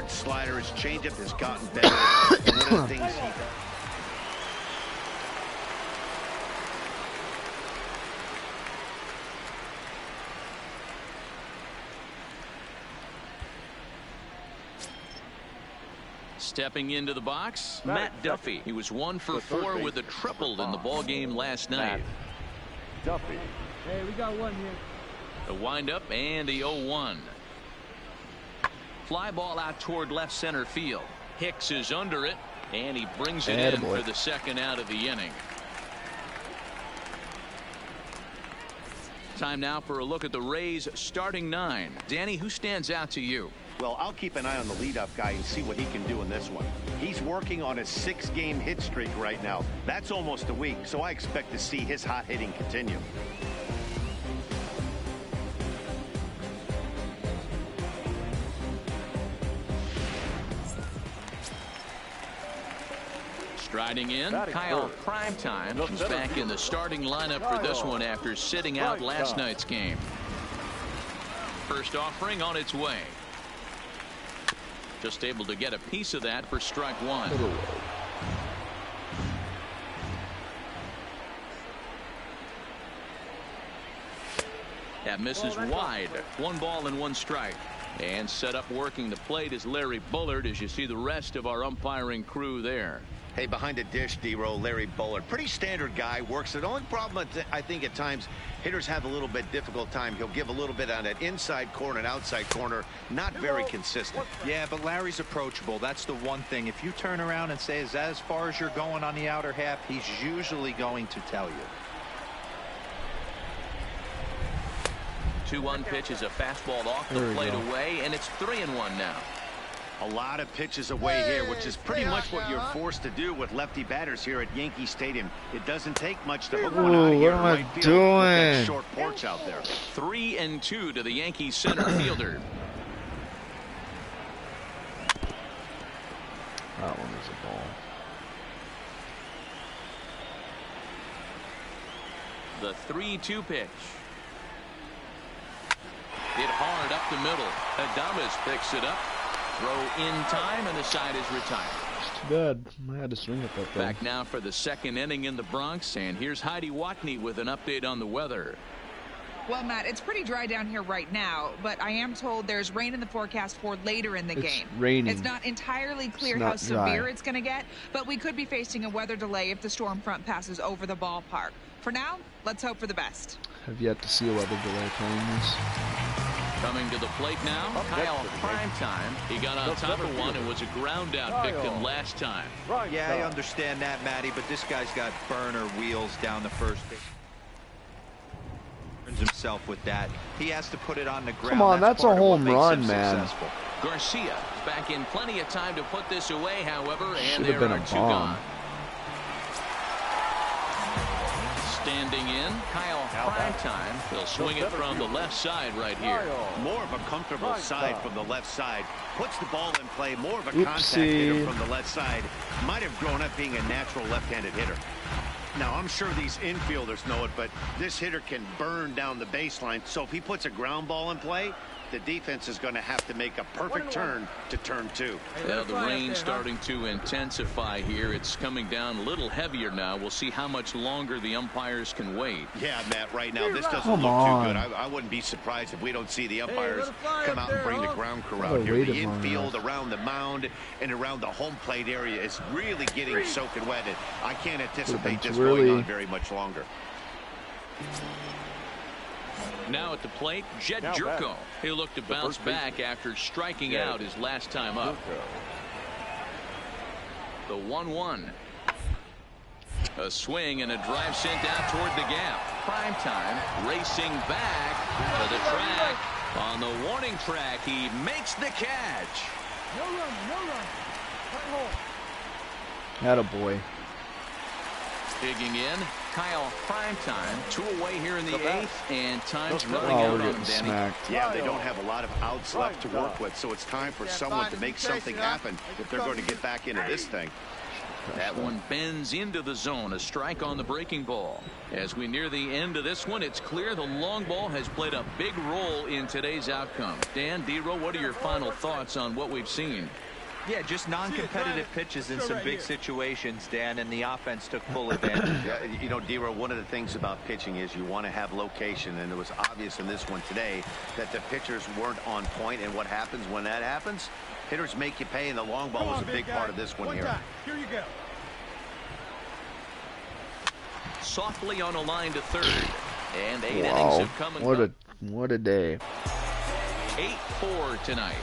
hard slider. His changeup has gotten better. One of the things he... Stepping into the box, Matt Duffy. He was 1 for 4 with a triple in the ball game last night. Duffy. Hey, we got one here. The windup and the 0-1. Fly ball out toward left center field. Hicks is under it, and he brings it in for the second out of the inning. Time now for a look at the Rays starting 9. Danny, who stands out to you? Well, I'll keep an eye on the leadoff guy and see what he can do in this one. He's working on a 6-game hit streak right now. That's almost a week, so I expect to see his hot hitting continue. Striding in, Kyle Primetime. He's back in the starting lineup for this one after sitting out last night's game. First offering on its way. Just able to get a piece of that for strike 1. That misses wide. 1 ball and 1 strike. And set up working the plate is Larry Bullard, as you see the rest of our umpiring crew there. Hey, behind the dish, D-Row, Larry Bullard. Pretty standard guy, works it. The only problem, I think, at times, hitters have a little bit difficult time. He'll give a little bit on that inside corner and outside corner. Not very consistent. Yeah, but Larry's approachable. That's the one thing. If you turn around and say, is that as far as you're going on the outer half, he's usually going to tell you. 2-1 pitch is a fastball off the plate away, and it's 3-1 now. A lot of pitches away here, which is pretty much what you're forced to do with lefty batters here at Yankee Stadium. It doesn't take much to hook one out here. What am I doing? Short porch out there. 3-2 to the Yankees center fielder. That one is a ball. The 3-2 pitch. Hit hard up the middle. Adames picks it up. Throw in time, and the side is retired. It's too bad. I had to swing at that thing. Back now for the second inning in the Bronx, and here's Heidi Watney with an update on the weather. Well, Matt, it's pretty dry down here right now, but I am told there's rain in the forecast for later in the game. Raining. It's not entirely clear how severe it's going to get, but we could be facing a weather delay if the storm front passes over the ballpark. For now, let's hope for the best. Have yet to see a weather delay playing this. Coming to the plate now, Kyle Primetime. He got on top of one and was a ground out victim last time. Yeah, I understand that, Matty, but this guy's got burner wheels down the first base. Himself with that. He has to put it on the ground. Come on, that's a home run, man. Successful. Garcia back in plenty of time to put this away, however, and there are 2 gone. Standing in, Kyle Primetime. He'll swing it from the left side right here. More of a comfortable side from the left side. Puts the ball in play. More of a contact hitter from the left side. Might have grown up being a natural left-handed hitter. Now, I'm sure these infielders know it, but this hitter can burn down the baseline. So if he puts a ground ball in play, the defense is going to have to make a perfect turn to turn 2. Yeah, the rain starting to intensify here. It's coming down a little heavier now. We'll see how much longer the umpires can wait. Yeah, Matt, right now this doesn't look too good. I wouldn't be surprised if we don't see the umpires come out and bring the ground crew out here. The infield around the mound and around the home plate area is really getting soaking wet. And I can't anticipate this going on very much longer. Now at the plate, Jed Jerko. He'll look to bounce back after striking out his last time up. The 1-1. A swing and a drive sent out toward the gap. Primetime racing back to the track. On the warning track, he makes the catch. No run, no run. Attaboy. Digging in, Kyle Primetime. 2 away here in the 8th, and time's running out on him, Danny. Yeah, they don't have a lot of outs left to work with, so it's time for someone to make something happen if they're going to get back into this thing. That one bends into the zone. A strike on the breaking ball. As we near the end of this one, it's clear the long ball has played a big role in today's outcome. Dan, D-Row, what are your final thoughts on what we've seen? Yeah, just non-competitive pitches in some big situations, Dan, and the offense took full advantage. Yeah, you know, D-Row, one of the things about pitching is you want to have location, and it was obvious in this one today that the pitchers weren't on point, and what happens when that happens? Hitters make you pay, and the long ball was a big part of this one here. Here you go. Softly on a line to third, and 8 innings have come and gone. What a day. 8-4 tonight.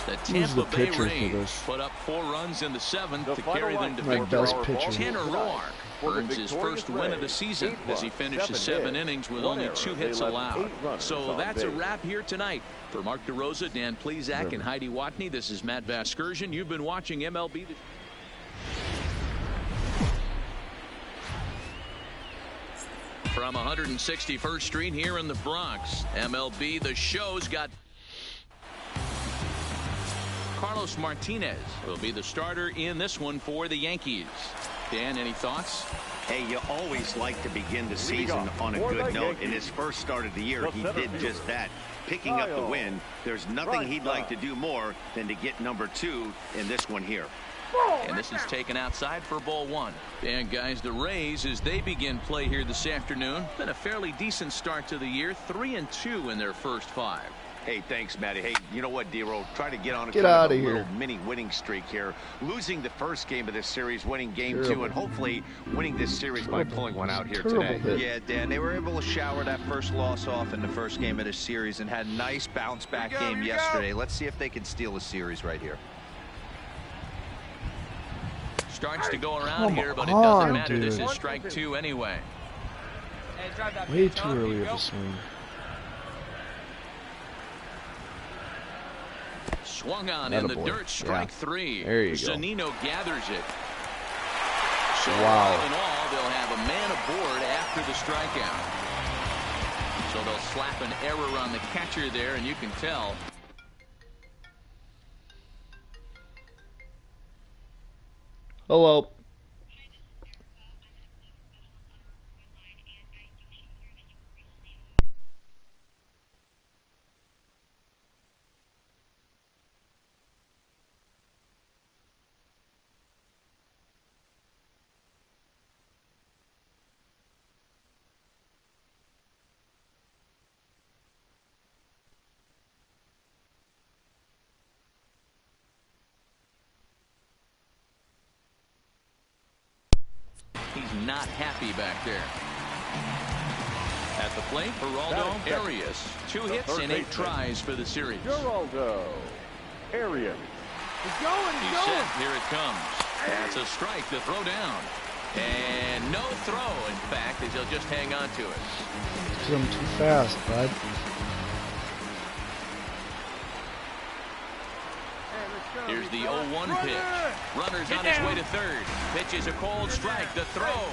The Tampa Bay Rays put up 4 runs in the 7th to carry them to victory. Tanner Roark earns his first win of the season as he finished the 7 innings with only 2 hits allowed. So that's a wrap here tonight. For Mark DeRosa, Dan Plesac, and Heidi Watney, this is Matt Vasgersian. You've been watching MLB. From 161st Street here in the Bronx, MLB The Show's got Carlos Martinez will be the starter in this one for the Yankees. Dan, any thoughts? Hey, you always like to begin the season on a good note. In his first start of the year, he did just that. Picking up the win, there's nothing he'd like to do more than to get number 2 in this one here. And this is taken outside for ball 1. And guys, the Rays, as they begin play here this afternoon, been a fairly decent start to the year. 3-2 in their first 5. Hey, thanks, Matty. Hey, you know what, D-Row? Try to get on a little mini winning streak here. Losing the first game of this series, winning game 2, and hopefully winning this series by pulling one out here today. Yeah, Dan, they were able to shower that first loss off in the first game of this series and had a nice bounce-back game yesterday. Let's see if they can steal a series right here. Starts to go around here, but it doesn't matter. Dude. This is strike 2 anyway. Way too early of a swing. Swung on in the dirt, strike 3. There you go. Zunino gathers it. So wow. All in all, they'll have a man aboard after the strikeout. So they'll slap an error on the catcher there, and you can tell. Hello. He's not happy back there. At the plate, Geraldo Arias. 2 hits and 8 tries for the series. Geraldo Arias. He's going. He's set. Here it comes. That's a strike to throw down. And no throw, in fact, as he'll just hang on to it. I'm too fast, bud. Here's the 0-1 pitch. Runner's on his way to third. Pitch is a cold strike. The throw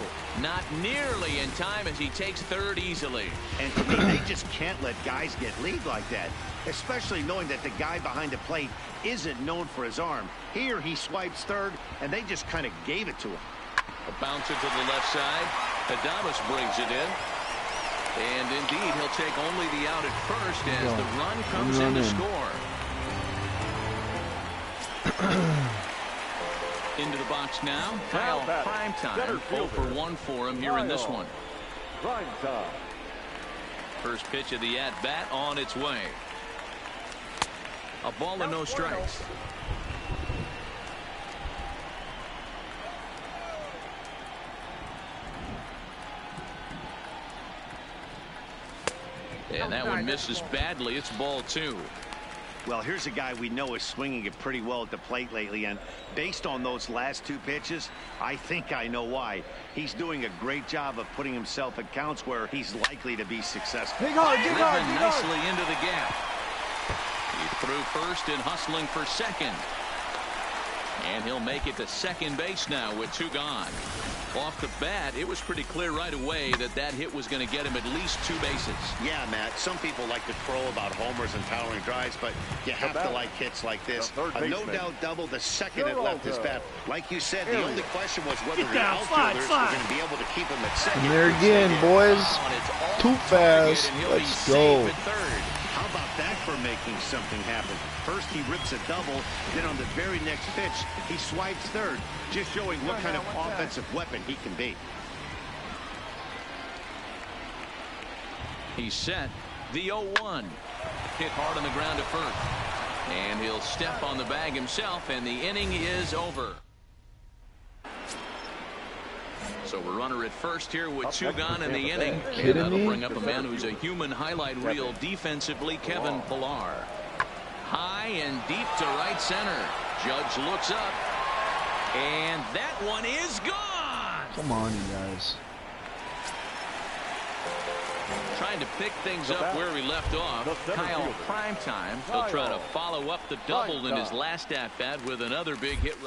not nearly in time as he takes third easily. And to me, they just can't let guys get lead like that, especially knowing that the guy behind the plate isn't known for his arm. Here he swipes third, and they just kind of gave it to him. A bouncer to the left side. Adames brings it in. And indeed, he'll take only the out at first as the run comes in to score. Into the box now. Kyle Primetime. 0 for 1 for him here in this one. Primetime. First pitch of the at-bat on its way. A ball and no strikes. And that one misses badly. It's ball 2. Well, here's a guy we know is swinging it pretty well at the plate lately, and based on those last 2 pitches, I think I know why. He's doing a great job of putting himself at counts where he's likely to be successful. Dig hard, dig hard, dig hard. Nicely into the gap. He threw first and hustling for second. And he'll make it to second base now with 2 gone. Off the bat, it was pretty clear right away that that hit was going to get him at least 2 bases. Yeah, Matt, some people like to crow about homers and towering drives, but you have to like hits like this. A no-doubt double the second it left his bat. Like you said, the only question was whether the outfielders were going to be able to keep him at second. And there again, boys. Too fast. Let's go. How about that for making something happen? First he rips a double, then on the very next pitch he swipes third, just showing what kind of offensive weapon he can be. He's set. The 0-1. Hit hard on the ground at first. And he'll step on the bag himself, and the inning is over. So we're runner at first here with 2 gone in the inning. And that'll bring up a man who's a human highlight reel defensively, Kevin Pillar. High and deep to right center. Judge looks up. And that one is gone. Come on, you guys. Trying to pick things up where we left off. Kyle Primetime. He'll try to follow up the double in his last at-bat with another big hit.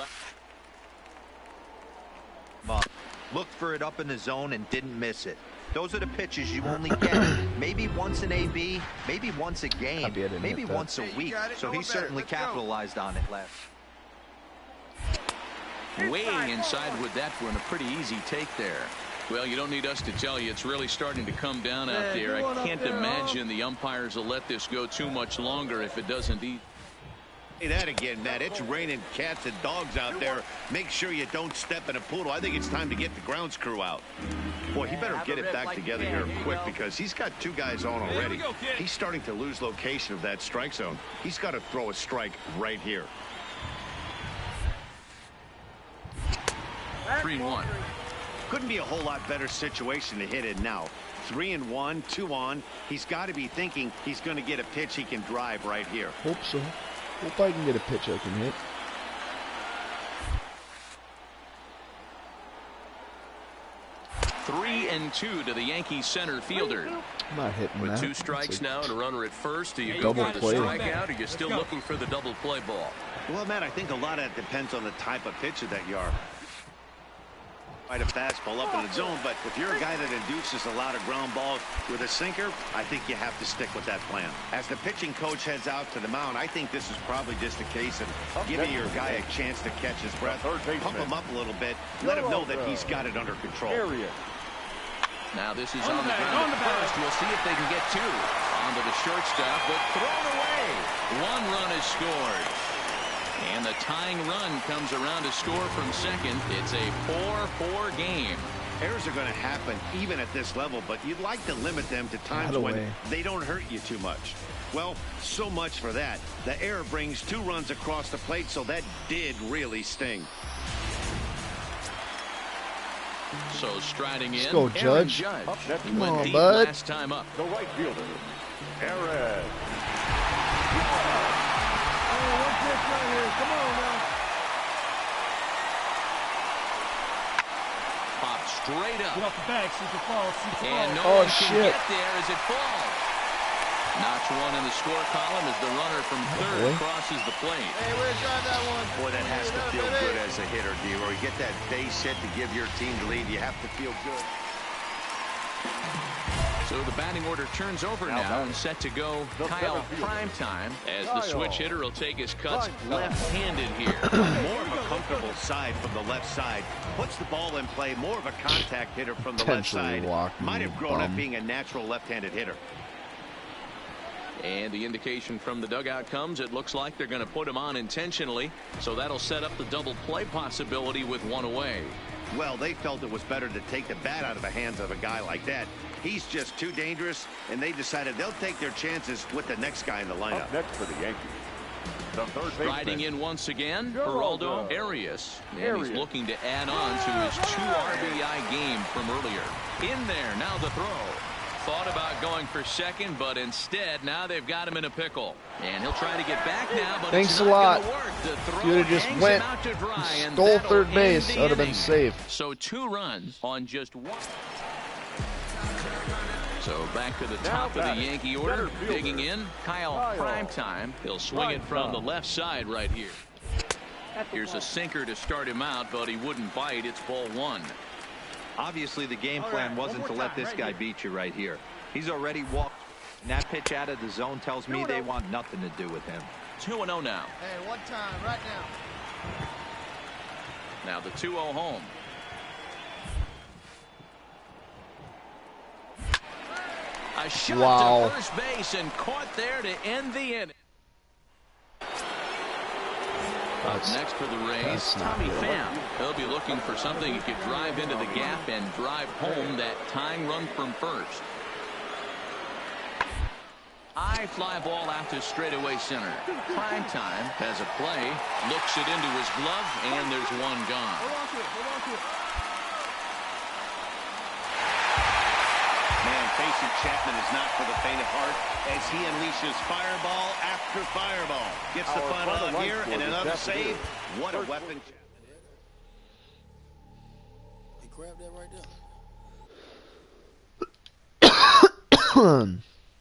Looked for it up in the zone and didn't miss it. Those are the pitches you only get maybe once in AB, maybe once a game, maybe once a week. So he certainly capitalized on it last. Way inside with that one, a pretty easy take there. Well, you don't need us to tell you, it's really starting to come down out there. I can't imagine the umpires will let this go too much longer if it doesn't eat. Say that again, Matt. It's raining cats and dogs out there. Make sure you don't step in a poodle. I think it's time to get the grounds crew out. Boy, he better get it back together here quick because he's got 2 guys on already. He's starting to lose location of that strike zone. He's got to throw a strike right here. 3-1. Couldn't be a whole lot better situation to hit in now. 3-1, 2 on. He's got to be thinking he's going to get a pitch he can drive right here. Hope so. Hope I can get a pitch I can hit. 3-2 to the Yankees center fielder. I'm not hitting with that. 2 strikes now and a runner at first. Do you go for the play. strikeout, or you're still looking for the double play ball? Well, Matt, I think a lot of it depends on the type of pitcher that you are. Quite a fastball up in the zone, but if you're a guy that induces a lot of ground balls with a sinker, I think you have to stick with that plan. As the pitching coach heads out to the mound, I think this is probably just a case of giving your guy a chance to catch his breath, pump him up a little bit, let him know that he's got it under control. Now this is on the ground at first. We'll see if they can get 2 onto the shortstop, but thrown away. 1 run is scored. And the tying run comes around to score from second. It's a 4-4 game. Errors are going to happen even at this level, but you'd like to limit them to times when they don't hurt you too much. Well, so much for that. The error brings 2 runs across the plate, so that did really sting. So striding in, let's go, Judge. He went deep last time up. The right fielder, Aaron. Come on now. Pop straight up. Get off the bag, see if it falls. And no one can get there as it falls. Notch 1 in the score column as the runner from third crosses the plate. Hey, we're trying that one. Boy, that has to feel good as a hitter, D-Roy. You get that base hit to give your team the lead. You have to feel good. So the batting order turns over now and set to go Kyle Primetime as the switch hitter will take his cuts left-handed here. More of a comfortable side from the left side. Puts the ball in play. More of a contact hitter from the left side. Might have grown up being a natural left-handed hitter. And the indication from the dugout comes. It looks like they're going to put him on intentionally. So that'll set up the double play possibility with 1 away. Well, they felt it was better to take the bat out of the hands of a guy like that. He's just too dangerous, and they decided they'll take their chances with the next guy in the lineup. Up next for the Yankees, the third Riding in once again, Geraldo Arias. And he's looking to add on to his 2 RBI game from earlier. In there, now the throw. Thought about going for second, but instead, now they've got him in a pickle. And he'll try to get back now, but thanks it's a not lot. gonna work. The throw You'd have just went, stole third base. That would have been safe. So 2 runs on just 1. So back to the top of the Yankee order, digging in, Kyle Primetime. He'll swing it from the left side right here. Here's a sinker to start him out, but he wouldn't bite. It's ball 1. Obviously, the game plan wasn't to let this guy beat you right here. He's already walked. And that pitch out of the zone tells me they want nothing to do with him. 2-0 now. Hey, one time, right now. Now the 2-0 home. A shot to first base and caught there to end the inning. Next for the Rays, Tommy Pham. He'll be looking for something he could drive into the gap and drive home that tying run from first. High fly ball out to straightaway center. Prime time has a play, looks it into his glove, and there's one gone. Hold on to it. Hold on to it. Man, facing Chapman is not for the faint of heart as he unleashes fireball after fireball. Gets the final out here and another save. What a weapon. He grabbed that right there.